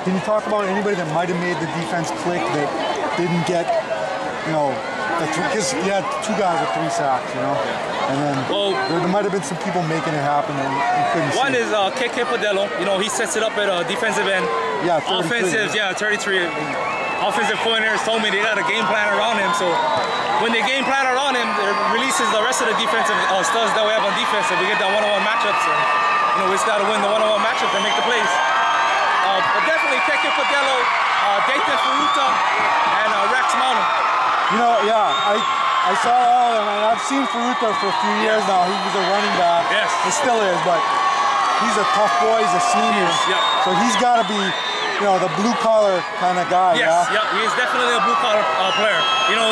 Can you talk about anybody that might have made the defense click that didn't get, you know, because you had 2 guys with 3 sacks, you know, and then there might have been some people making it happen and you couldn't see. One is KK Padello. You know, he sets it up at defensive end. Yeah, 33. Offensive, yeah, 33. Offensive coordinators told me they got a game plan around him. So when they game plan around him, it releases the rest of the defensive studs that we have on defense. So we get that one-on-one matchups. And, you know, we just got to win the one-on-one matchups and make the plays. But definitely KK Padello, Dayton Ferruta, and Rex Mountain. You know, yeah, I saw all of them, and I've seen Ferruta for a few years now. He was a running back. Yes. He still is, but he's a tough boy. He's a senior. Yep. So he's got to be, you know, the blue-collar kind of guy, yes, yeah? Yep, he is definitely a blue-collar player. You know,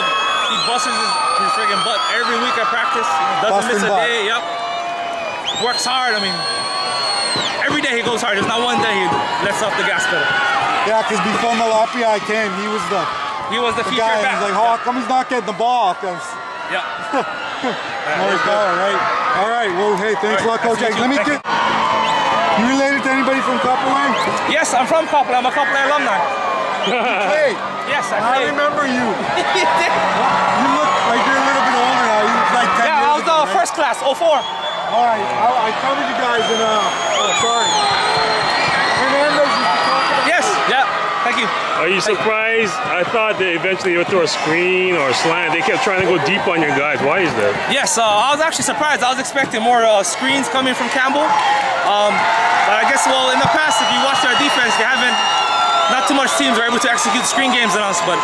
he busts his friggin' butt every week at practice. Doesn't miss a day, yep. Works hard, I mean, every day he goes hard. There's not one day he lets off the gas pedal. Yeah, because before Malapi came, he was the featured guy. back. He's like, how come he's not getting the ball? Because yeah. more power, right? All right, well, hey, thanks a lot, Coach. Nice Let me get... You related to anybody from Campbell? Yes, I'm from Campbell. I'm a Campbell alumni. Hey, yes, I played. I remember you. You look like you're a little bit older now. You look like 10 years I was ago, right? first class, 04. All right, I covered you guys in sorry. Hernandez used to talk about Yes, yeah, thank you. Are you surprised? I thought that eventually you would throw a screen or a slant. They kept trying to go deep on your guys. Why is that? Yes, I was actually surprised. I was expecting more screens coming from Campbell. But I guess, well, in the past, if you watch our defense, they haven't, not too much teams are able to execute screen games on us, but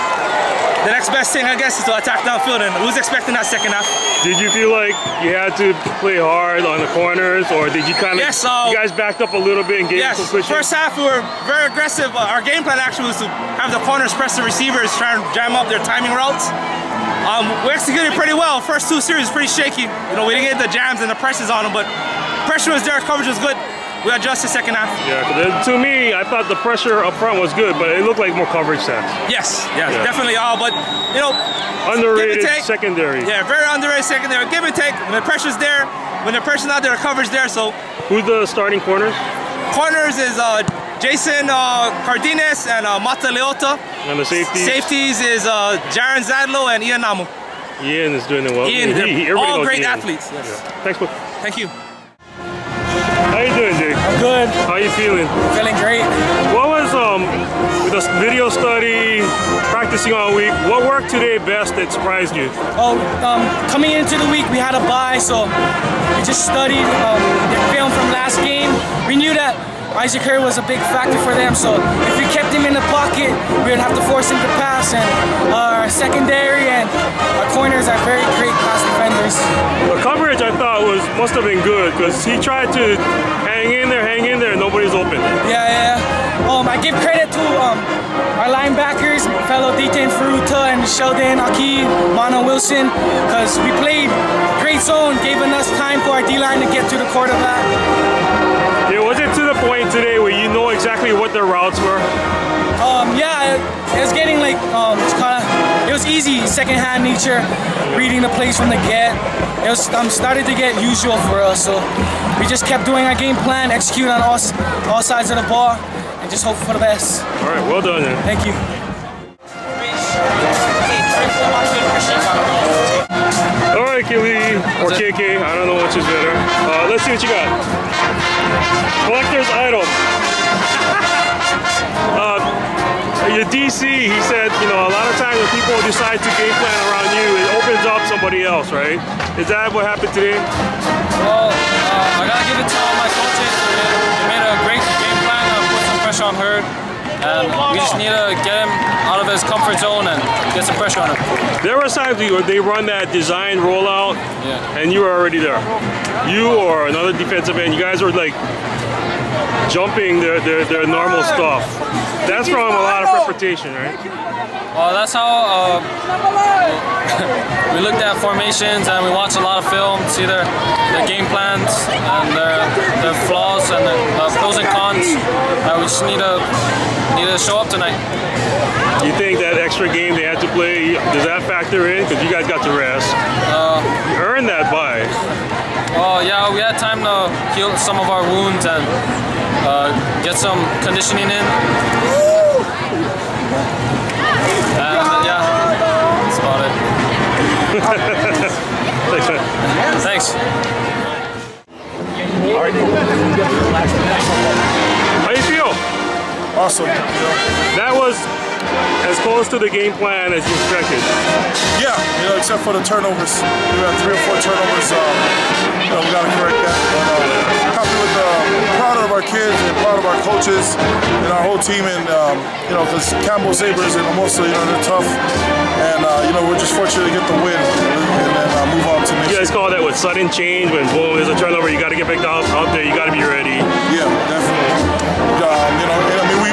the next best thing, I guess, is to attack downfield, and who's expecting that second half? Did you feel like you had to play hard on the corners, or did you kind of, you guys backed up a little bit and gave some cushion? First half we were very aggressive. Our game plan actually was to have the corners press the receivers, try and jam up their timing routes. We executed pretty well. First 2 series pretty shaky. You know, we didn't get the jams and the presses on them, but pressure was there, coverage was good. We adjusted second half. Yeah, to me, I thought the pressure up front was good, but it looked like more coverage sacks. Yes, definitely all, but you know, underrated secondary. Yeah, very underrated secondary. Give and take. When the pressure's there, when the pressure's not there, the coverage there. So who's the starting corners? Corners is Jason Cardenas and Mata Leota. And the safeties? Safeties is Jaron Zadlow and Ian Namu. Ian is doing it well. Ian, all great athletes. Yes. Yeah. Thanks, Coach. Thank you. How you doing, Jake? I'm good. How you feeling? Feeling great. What was with the video study, practicing all week? What worked today best that surprised you? Oh, coming into the week we had a bye, so we just studied the film from last game. We knew that Isaac Hurd was a big factor for them, so if we kept him in the pocket, we would have to force him to pass. And our secondary and our corners are very great pass defenders. The coverage I thought must have been good because he tried to hang in there, nobody's open. Yeah. I give credit to our linebackers, fellow Dayton Ferruta and Sheldon Aki, Mono Wilson, because we played great zone, giving us time for our D-line to get to the quarterback. Yeah, was it to the point today where you know exactly what their routes were? Yeah, it was getting like, it was easy, second-hand nature, reading the plays from the get. It was started to get usual for us, so we just kept doing our game plan, execute on all sides of the ball, and just hope for the best. All right, well done, man. Thank you. All right, Kili, or KK, I don't know which is better. Let's see what you got. Collector's item. Your DC, he said, you know, a lot of times when people decide to game plan around you, it opens up somebody else, right? Is that what happened today? Well, I gotta give it to all my coaches. They made a great game plan to put some pressure on Hurd. And we just need to get him out of his comfort zone and get some pressure on him. There were times where they run that design rollout, and you were already there. You or another defensive end, you guys were like jumping their normal stuff. That's from a lot of preparation, right? Well, that's how we looked at formations and we watched a lot of film, see their game plans and their flaws and the pros and cons. We just need to show up tonight. You think that extra game they had to play, does that factor in? Because you guys got to rest. You earned that bye. Well, yeah, we had time to heal some of our wounds and get some conditioning in. And yeah, that's about it. Thanks. How you feel? Awesome. That was as close to the game plan as you expected. Yeah, except for the turnovers. We had 3 or 4 turnovers. We got to correct that. But happy with proud of our kids and proud of our coaches and our whole team. And because Campbell Sabres and mostly they're tough. And we're just fortunate to get the win and then move on to next You year. guys call that what, sudden change? When boom, there's a turnover, you got to get back out there. You got to be ready. Yeah, definitely. We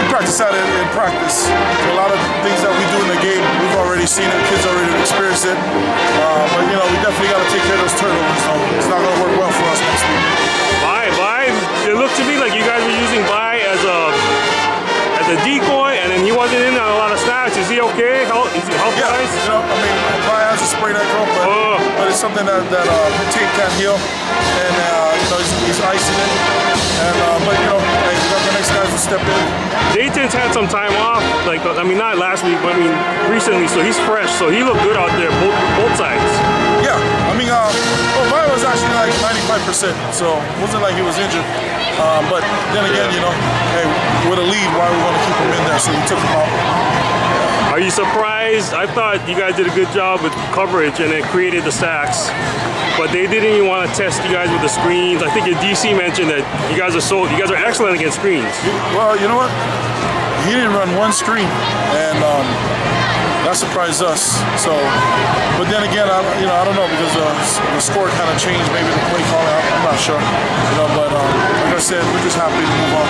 practice that in practice. So a lot of things that we do in the game, we've already seen it. Kids already experienced it. But we definitely got to take care of those turnovers. So it's not going to work well for us next week. Bye. It looked to me like you guys were using Bye as a decoy, and then he wasn't in on a lot of snaps. Is he okay? Is he health wise? Bye has a sprained ankle, but it's something that team can't heal, and he's icing it. And but we got the next guys to step in. Dayton's had some time off, not last week, but recently, so he's fresh, so he looked good out there, both sides. Yeah, Bye was actually like 95%, so it wasn't like he was injured. But then again, hey, with a lead, why we want to keep him in there? So we took him out. Are you surprised? I thought you guys did a good job with coverage and it created the sacks, but they didn't even want to test you guys with the screens. I think your DC mentioned that you guys are excellent against screens. Well, you know what? He didn't run one screen, and that surprised us. So, but then again, I don't know, because the score kind of changed. Maybe the play calling. I'm not sure. But like I said, we're just happy to move on.